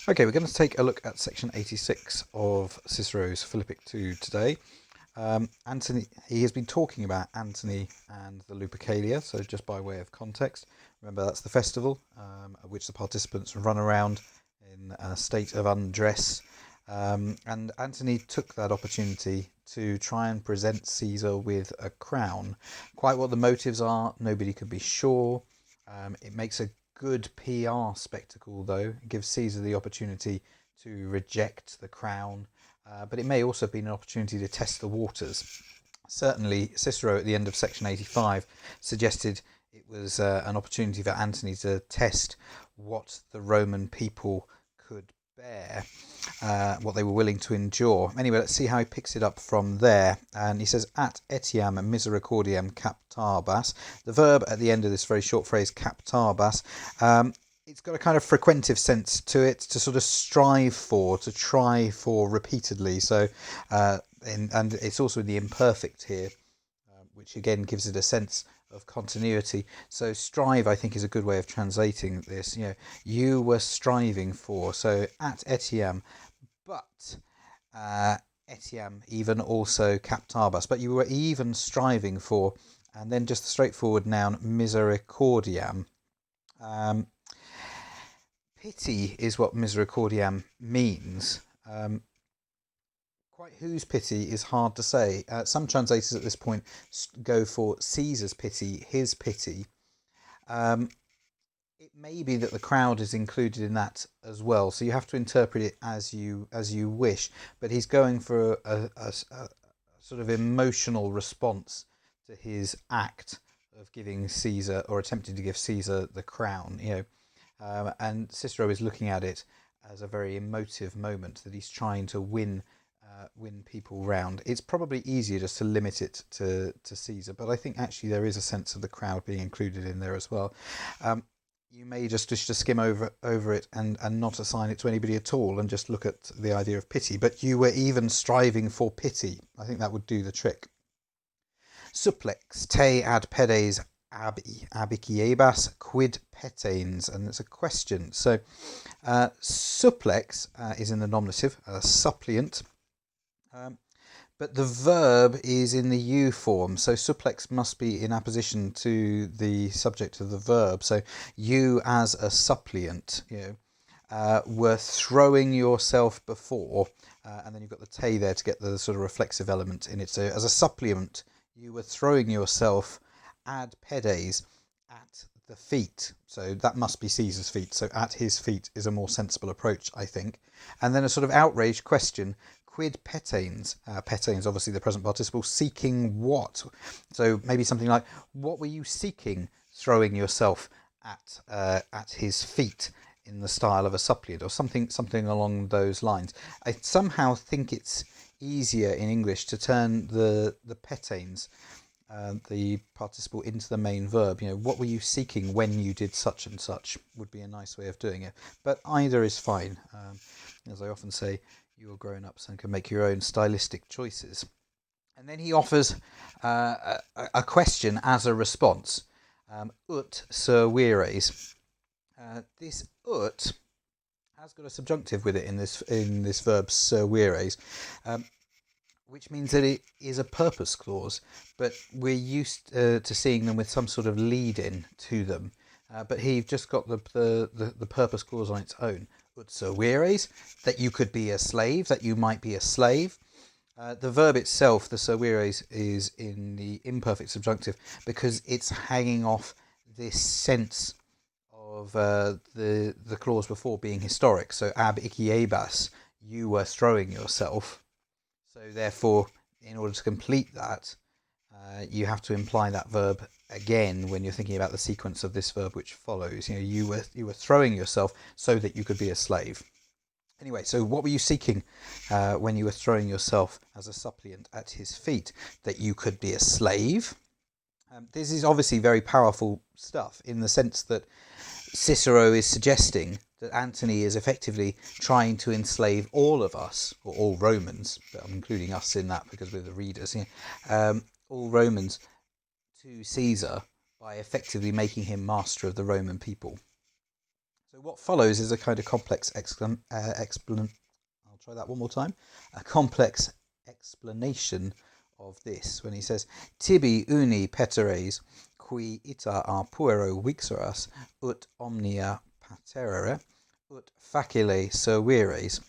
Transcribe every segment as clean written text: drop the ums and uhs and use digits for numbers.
Okay, we're going to take a look at section 86 of Cicero's Philippic II today. Antony, he has been talking about Antony and the Lupercalia, so just by way of context, remember that's the festival at which the participants run around in a state of undress. And Antony took that opportunity to try and present Caesar with a crown. Quite what the motives are, nobody could be sure. It makes a good PR spectacle, though. It gives Caesar the opportunity to reject the crown, but it may also have been an opportunity to test the waters. Certainly, Cicero at the end of section 85 suggested it was an opportunity for Antony to test what the Roman people could bear, what they were willing to endure. Anyway, let's see how he picks it up from there. And he says, at etiam misericordiam captabas. The verb at the end of this very short phrase, captabas, it's got a kind of frequentive sense to it, to sort of strive for, to try for repeatedly. So, and it's also in the imperfect here, which again gives it a sense of continuity. So strive, I think, is a good way of translating this. You were striving for. So at etiam, but etiam even also captabas. But you were even striving for, and then just the straightforward noun misericordiam. Pity is what misericordiam means. Quite whose pity is hard to say. Some translators at this point go for Caesar's pity, his pity. It may be that the crowd is included in that as well, so you have to interpret it as you wish. But he's going for a sort of emotional response to his act of giving Caesar, or attempting to give Caesar, the crown. And Cicero is looking at it as a very emotive moment that he's trying to win people round. It's probably easier just to limit it to Caesar, but I think actually there is a sense of the crowd being included in there as well. You may just wish to skim over it and not assign it to anybody at all, and just look at the idea of pity. But you were even striving for pity. I think that would do the trick. Supplex te ad pedes abiciebas quid petenes, and it's a question. So supplex is in the nominative, suppliant, but the verb is in the you form, so supplex must be in apposition to the subject of the verb. So you as a suppliant, were throwing yourself before, and then you've got the te there to get the sort of reflexive element in it. So as a suppliant, you were throwing yourself ad pedes, at the feet. So that must be Caesar's feet. So at his feet is a more sensible approach, I think. And then a sort of outraged question: quid petenes? Petenes, obviously the present participle. Seeking what? So maybe something like, what were you seeking throwing yourself at his feet, in the style of a suppliant, or something along those lines. I somehow think it's easier in English to turn the petenes, the participle, into the main verb. What were you seeking when you did such and such, would be a nice way of doing it. But either is fine. As I often say, you're grown-ups and can make your own stylistic choices. And then he offers a question as a response. Ut servires. This ut has got a subjunctive with it in this verb servires, which means that it is a purpose clause, but we're used to seeing them with some sort of lead-in to them. But here you've just got the purpose clause on its own. Ut servires, that you could be a slave, that you might be a slave. The verb itself, the servires, is in the imperfect subjunctive because it's hanging off this sense of the clause before being historic. So ab ikiebas, you were throwing yourself. So therefore, in order to complete that, you have to imply that verb again when you're thinking about the sequence of this verb which follows. You were throwing yourself so that you could be a slave. Anyway, so what were you seeking when you were throwing yourself as a suppliant at his feet? That you could be a slave. This is obviously very powerful stuff, in the sense that Cicero is suggesting that Antony is effectively trying to enslave all of us, or all Romans, but I'm including us in that because we're the readers, all Romans, to Caesar, by effectively making him master of the Roman people. So what follows is a kind of complex I'll try that one more time. A complex explanation of this when he says, Tibi uni peteres, qui ita a puero vixeras, ut omnia paterere, ut facile servires.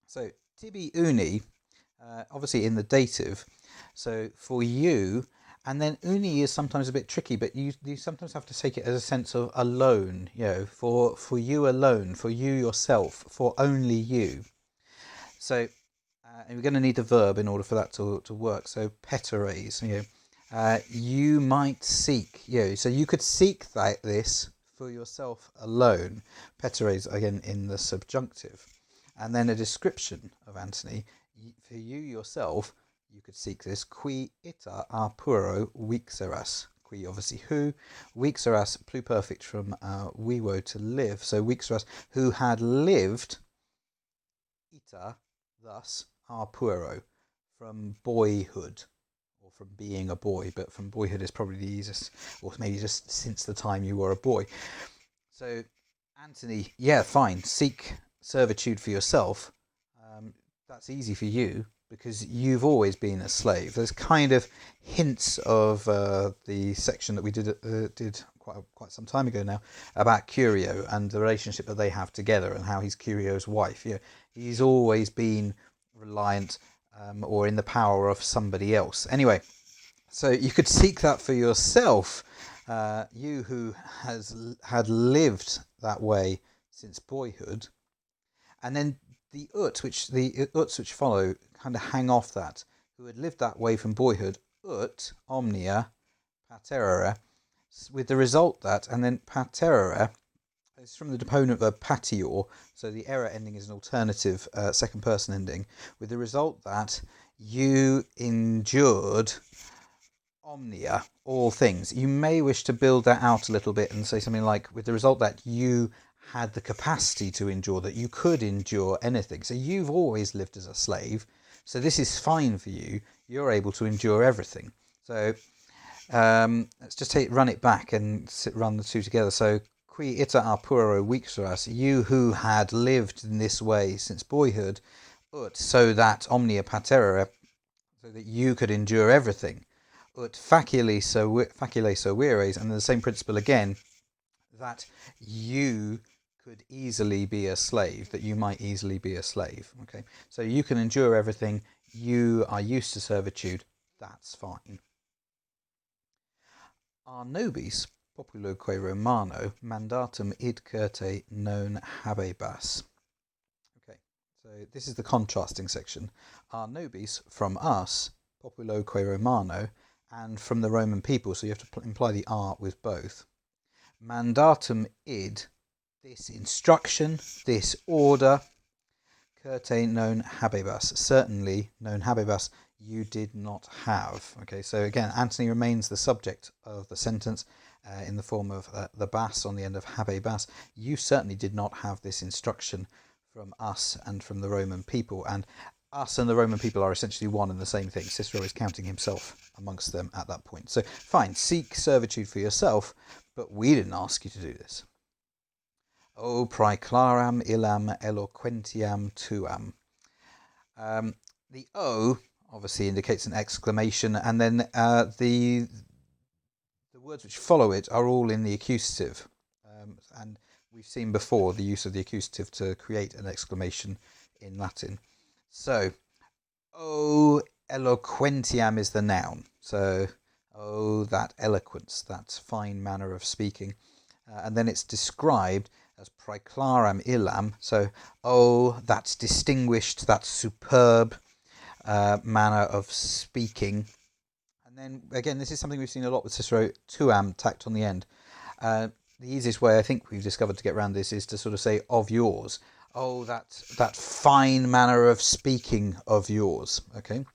So tibi uni, obviously in the dative, so for you, and then uni is sometimes a bit tricky, but you sometimes have to take it as a sense of alone, for you alone, for you yourself, for only you. So, and we're going to need the verb in order for that to work. So peteres, you might seek, so you could seek this for yourself alone. Peteres, again, in the subjunctive. And then a description of Antony, for you yourself, you could seek this, qui ita a puro vixeras. Qui, obviously, who. Vixeras, pluperfect from vivo, to live. So vixeras, who had lived, ita, thus, a puro, from boyhood, or from being a boy, but from boyhood is probably the easiest, or maybe just since the time you were a boy. So, Antony, yeah, fine, seek servitude for yourself. That's easy for you because you've always been a slave. There's kind of hints of the section that we did quite some time ago now about Curio and the relationship that they have together and how he's Curio's wife. He's always been reliant or in the power of somebody else. Anyway, so you could seek that for yourself. You who had lived that way since boyhood, and then the uts which follow kind of hang off that, who had lived that way from boyhood, ut omnia paterere, with the result that, and then paterere is from the deponent verb patior, so the error ending is an alternative second person ending, with the result that you endured omnia, all things. You may wish to build that out a little bit and say something like, with the result that you had the capacity to endure, that you could endure anything. So you've always lived as a slave, so this is fine for you. You're able to endure everything. So let's just run it back and run the two together. So qui ita a puro vixeras, you who had lived in this way since boyhood, ut, so that omnia paterere, so that you could endure everything, ut facile servires, and the same principle again, that you could easily be a slave, that you might easily be a slave. Okay, so you can endure everything, you are used to servitude, that's fine. Ar nobis populoque Romano mandatum id curte non habebas. Okay, so this is the contrasting section. Ar nobis, from us, populoque Romano, and from the Roman people, so you have to imply the art with both. Mandatum id, this instruction, this order, curte non habebas, certainly non habebas, you did not have. Okay, so again, Antony remains the subject of the sentence in the form of the bas on the end of habebas. You certainly did not have this instruction from us and from the Roman people, and us and the Roman people are essentially one and the same thing. Cicero is counting himself amongst them at that point. So fine, seek servitude for yourself, but we didn't ask you to do this. O praeclaram illam eloquentiam tuam. The O obviously indicates an exclamation, and then the words which follow it are all in the accusative. And we've seen before the use of the accusative to create an exclamation in Latin. So, O eloquentiam is the noun. So, oh, that eloquence, that fine manner of speaking. And then it's described as praeclaram illam. So, oh, that's distinguished, that's superb manner of speaking. And then, again, this is something we've seen a lot with Cicero, tuam tacked on the end. The easiest way I think we've discovered to get around this is to sort of say, of yours. Oh, that fine manner of speaking of yours. Okay.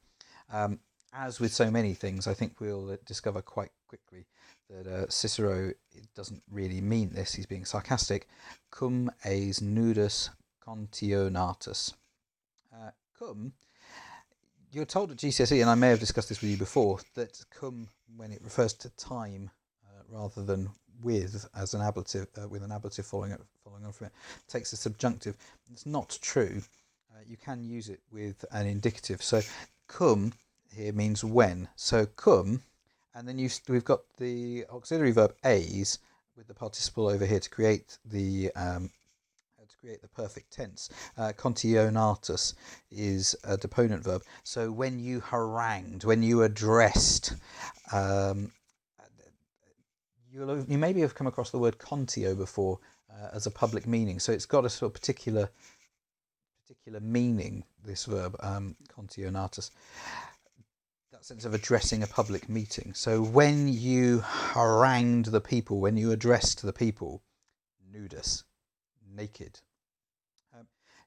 As with so many things, I think we'll discover quite quickly that Cicero doesn't really mean this. He's being sarcastic. Cum eis nudus contionatus. Cum, you're told at GCSE, and I may have discussed this with you before, that cum, when it refers to time rather than with, as an ablative, with an ablative following following on from it, takes a subjunctive. It's not true. You can use it with an indicative. So cum here means when. So cum, and then we've got the auxiliary verb "ais" with the participle over here to create the perfect tense. Contionatus is a deponent verb. So when you harangued, when you addressed, you maybe have come across the word contio before as a public meaning. So it's got a sort of particular meaning, this verb, contionatus. That sense of addressing a public meeting. So when you harangued the people, when you addressed the people, nudus, naked.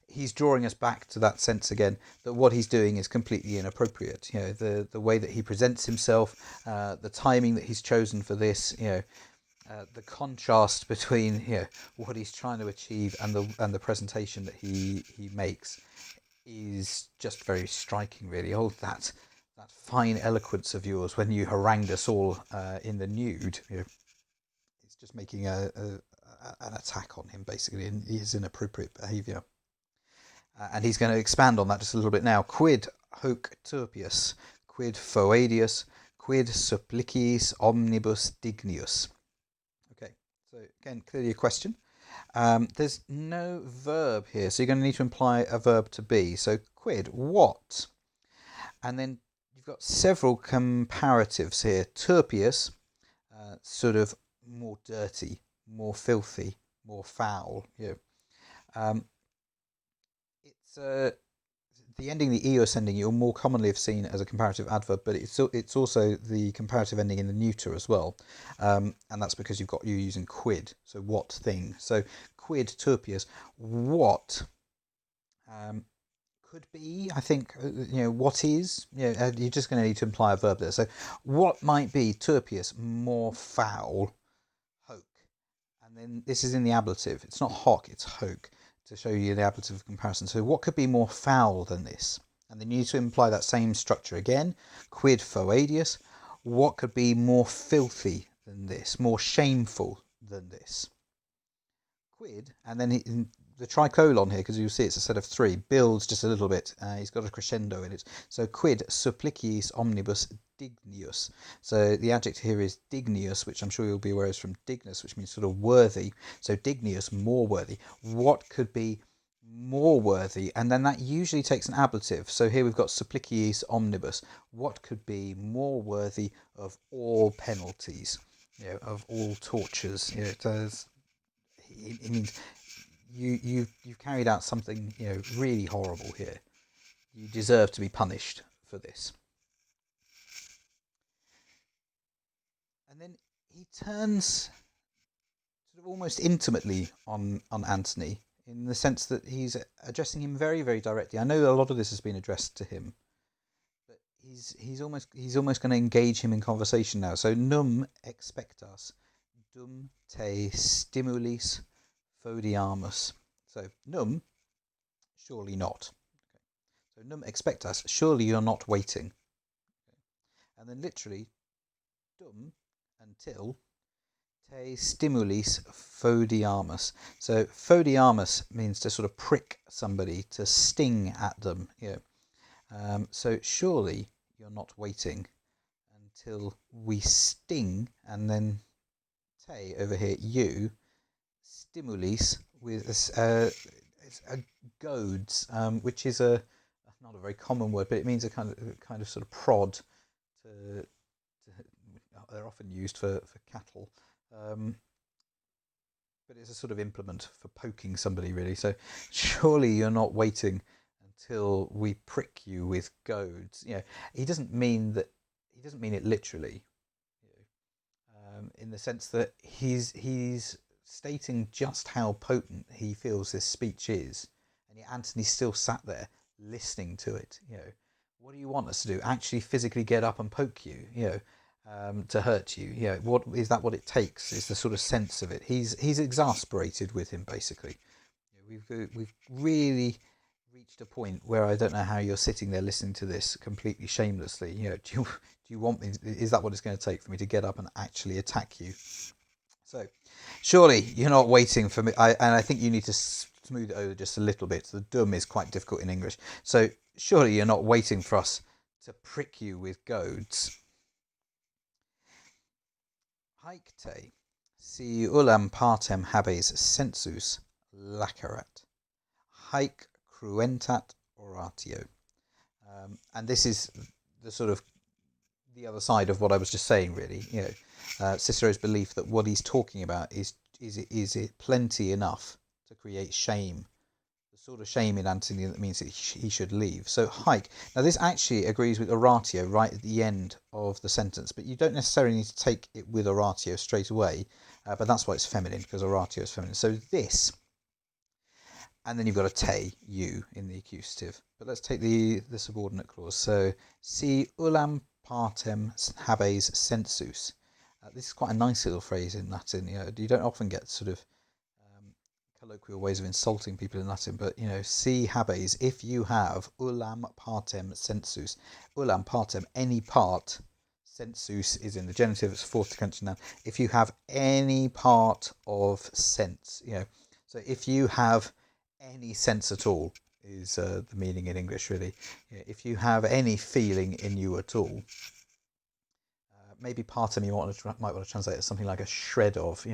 He's drawing us back to that sense again that what he's doing is completely inappropriate. The way that he presents himself, the timing that he's chosen for this, the contrast between what he's trying to achieve and the presentation that he makes is just very striking, really. Oh, that fine eloquence of yours when you harangued us all in the nude. It's just making an attack on him, basically, in his inappropriate behaviour. And he's going to expand on that just a little bit now. Quid hoc turpius, quid foedius, quid supplicis omnibus dignius. Okay, so again, clearly a question. There's no verb here, so you're going to need to imply a verb to be. So quid, what? And then you've got several comparatives here. Turpius, sort of more dirty, more filthy, more foul. It's the ending, the eos ending, you'll more commonly have seen as a comparative adverb, but it's also the comparative ending in the neuter as well, and that's because you're using quid. So what thing? So quid turpius, what could be. I think what is. You're just going to need to imply a verb there. So what might be turpius, more foul, hoc, and then this is in the ablative. It's not hoc, it's hoc, to show you the ablative comparison. So what could be more foul than this? And then you need to imply that same structure again. Quid foedius, what could be more filthy than this, more shameful than this? Quid, and then the tricolon here, because you'll see it's a set of three, builds just a little bit. He's got a crescendo in it. So quid supplicis omnibus dignius. So the adjective here is dignius, which I'm sure you'll be aware is from dignus, which means sort of worthy. So dignius, more worthy. What could be more worthy? And then that usually takes an ablative. So here we've got supplicis omnibus. What could be more worthy of all penalties, of all tortures? It means you've carried out something really horrible here. You deserve to be punished for this. And then he turns sort of almost intimately on Antony, in the sense that he's addressing him very, very directly. I know a lot of this has been addressed to him, but he's almost going to engage him in conversation now. So num expectas, dum te stimulis fodiamus. So num, surely not. Okay. So num expectas, surely you're not waiting. Okay. And then literally, dum, until, te stimulis fodiamus. So fodiamus means to sort of prick somebody, to sting at them. So surely you're not waiting until we sting, and then te over here, you, stimulis with goads, which is not a very common word, but it means a kind of sort of prod. They're often used for cattle, but it's a sort of implement for poking somebody, really. So surely you're not waiting until we prick you with goads. He doesn't mean that. He doesn't mean it literally, in the sense that he's stating just how potent he feels this speech is, and yet Antony's still sat there listening to it. What do you want us to do? Actually physically get up and poke you, to hurt you? What is that? What it takes is the sort of sense of it. He's exasperated with him, basically. We've really reached a point where I don't know how you're sitting there listening to this completely shamelessly. Do you want me? Is that what it's going to take for me to get up and actually attack you? So Surely you're not waiting for me. And I think you need to smooth it over just a little bit. The dum is quite difficult in English. So surely you're not waiting for us to prick you with goads. Haec te, si ullam partem habes sensus lacerat. Haec cruentat oratio. And this is the sort of the other side of what I was just saying, really. Cicero's belief that what he's talking about is it plenty enough to create shame, the sort of shame in Antony that means that he should leave. So haec. Now this actually agrees with oratio right at the end of the sentence, but you don't necessarily need to take it with oratio straight away. But that's why it's feminine, because oratio is feminine. So this, and then you've got a te, you, in the accusative. But let's take the subordinate clause. So si ullam partem habes sensus. This is quite a nice little phrase in Latin. You don't often get sort of colloquial ways of insulting people in Latin, but si habes, if you have, ullam partem sensus. Ullam partem, any part. Sensus is in the genitive, it's fourth declension noun. If you have any part of sense, so if you have any sense at all is the meaning in English, really. If you have any feeling in you at all. Maybe partem you might want to translate as something like a shred of,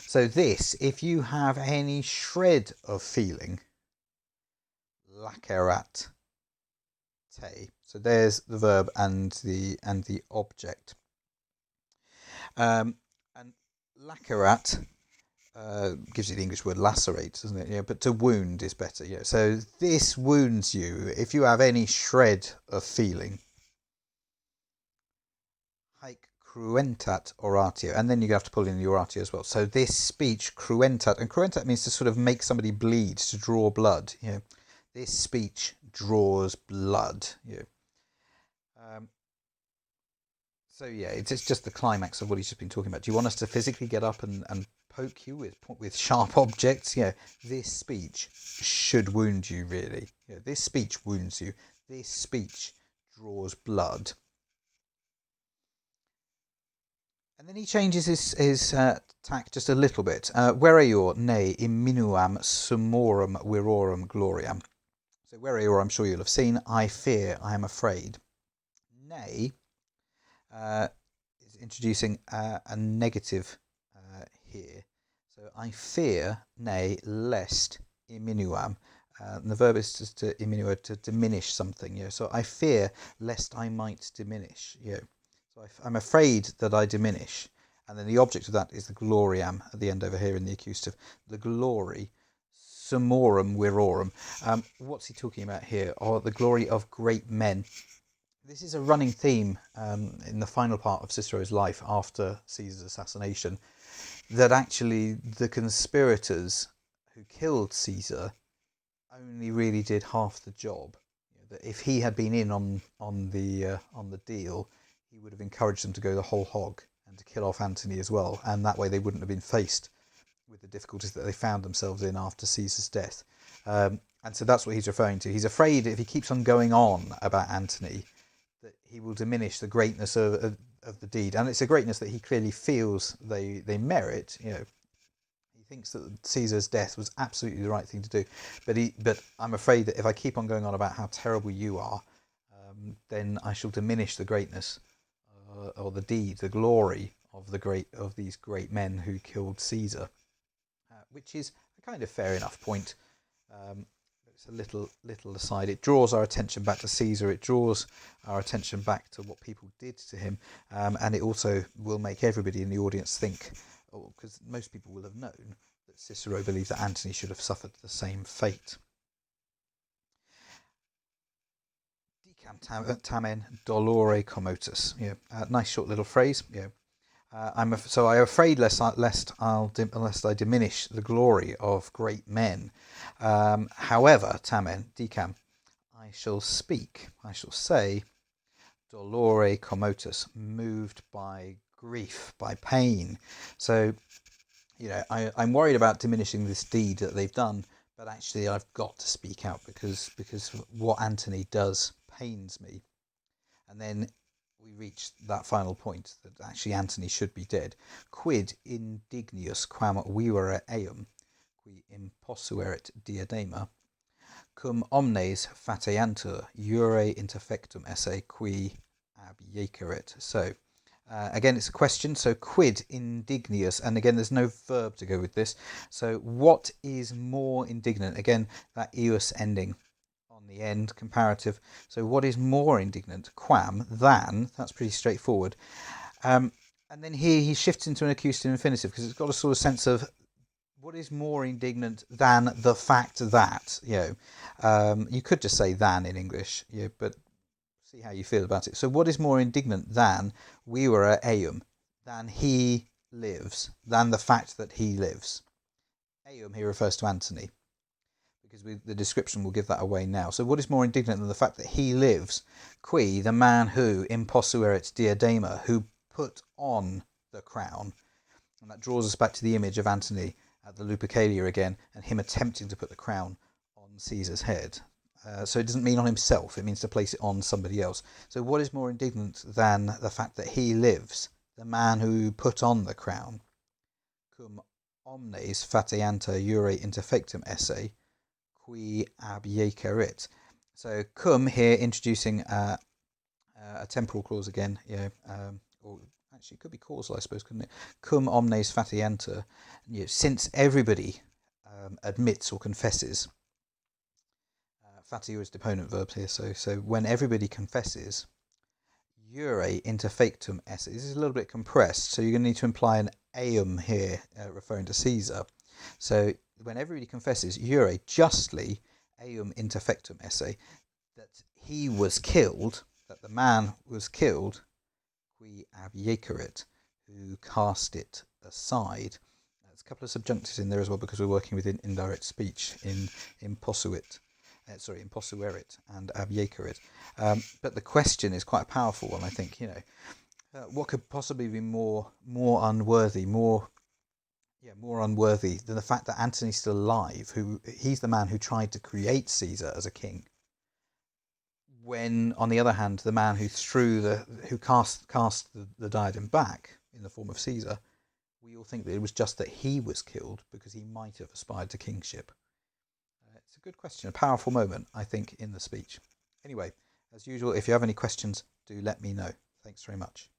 So this, if you have any shred of feeling, lacerat te. So there's the verb and the object. And lacerat gives you the English word lacerate, doesn't it? But to wound is better. So this wounds you if you have any shred of feeling. Haec cruentat oratio, and then you have to pull in the oratio as well. So this speech, cruentat, and cruentat means to sort of make somebody bleed, to draw blood. This speech draws blood. So it's just the climax of what he's just been talking about. Do you want us to physically get up and poke you with sharp objects? This speech should wound you, really. This speech wounds you. This speech draws blood. And then he changes his tack just a little bit. Vereor ne imminuam summorum virorum gloriam. So vereor, I'm sure you'll have seen. I fear, I am afraid. Ne is introducing a negative here. So I fear, ne, lest imminuam. And the verb is just to imminua, to diminish something. So I fear lest I might diminish. So I'm afraid that I diminish. And then the object of that is the gloriam at the end over here in the accusative. The glory, summorum virorum. What's he talking about here? The glory of great men. This is a running theme in the final part of Cicero's life after Caesar's assassination, that actually the conspirators who killed Caesar only really did half the job. That if he had been in on the deal, he would have encouraged them to go the whole hog and to kill off Antony as well, and that way they wouldn't have been faced with the difficulties that they found themselves in after Caesar's death. And so that's what he's referring to. He's afraid if he keeps on going on about Antony, that he will diminish the greatness of the deed, and it's a greatness that he clearly feels they merit. He thinks that Caesar's death was absolutely the right thing to do, but I'm afraid that if I keep on going on about how terrible you are, then I shall diminish the greatness or the deed, the glory of these great men who killed Caesar, which is a kind of fair enough point. It's a little aside. It draws our attention back to Caesar. It draws our attention back to what people did to him, and it also will make everybody in the audience think, because most people will have known that Cicero believes that Antony should have suffered the same fate. Decam tamen dolore commotus. Nice short little phrase. I'm afraid lest I diminish the glory of great men. However, tamen, decam, I shall speak, I shall say, dolore commotus, moved by grief, by pain. So, I'm worried about diminishing this deed that they've done, but actually I've got to speak out because what Antony does pains me. And then we reach that final point that actually Antony should be dead. Quid indignius quam vivere eum, qui imposuerit diadema, cum omnes fateantur jure interfectum esse qui abjecerit. So again, it's a question. So quid indignius, and again, there's no verb to go with this. So what is more indignant? Again, that eus ending on the end, comparative. So what is more indignant? Quam, than. That's pretty straightforward. And then here he shifts into an accusative infinitive because it's got a sort of sense of what is more indignant than the fact that, you could just say than in English, but see how you feel about it. So what is more indignant than vivere eum, than he lives, than the fact that he lives? Eum here refers to Antony, because the description will give that away now. So what is more indignant than the fact that he lives, qui, the man who, imposuerit diadema, who put on the crown? And that draws us back to the image of Antony at the Lupercalia again, and him attempting to put the crown on Caesar's head. So it doesn't mean on himself, it means to place it on somebody else. So what is more indignant than the fact that he lives, the man who put on the crown? Cum omnes fateanta jure interfectum esse, qui abjecerit. So cum here introducing a temporal clause again, or actually it could be causal, I suppose, couldn't it? Cum omnes fateanta, since everybody admits or confesses. Fatio is deponent verb here, so when everybody confesses, jure interfectum esse. This is a little bit compressed, so you're going to need to imply an eum here, referring to Caesar. So when everybody confesses, jure, justly, eum interfectum esse, that he was killed, that the man was killed, qui abjecerit, who cast it aside. There's a couple of subjunctives in there as well, because we're working with indirect speech in imposuerit and abjecerit. But the question is quite a powerful one, I think. What could possibly be more unworthy, more unworthy than the fact that Antony's still alive? He's the man who tried to create Caesar as a king. When, on the other hand, the man who cast the diadem back in the form of Caesar, we all think that it was just that he was killed because he might have aspired to kingship. It's a good question, a powerful moment, I think, in the speech. Anyway, as usual, if you have any questions, do let me know. Thanks very much.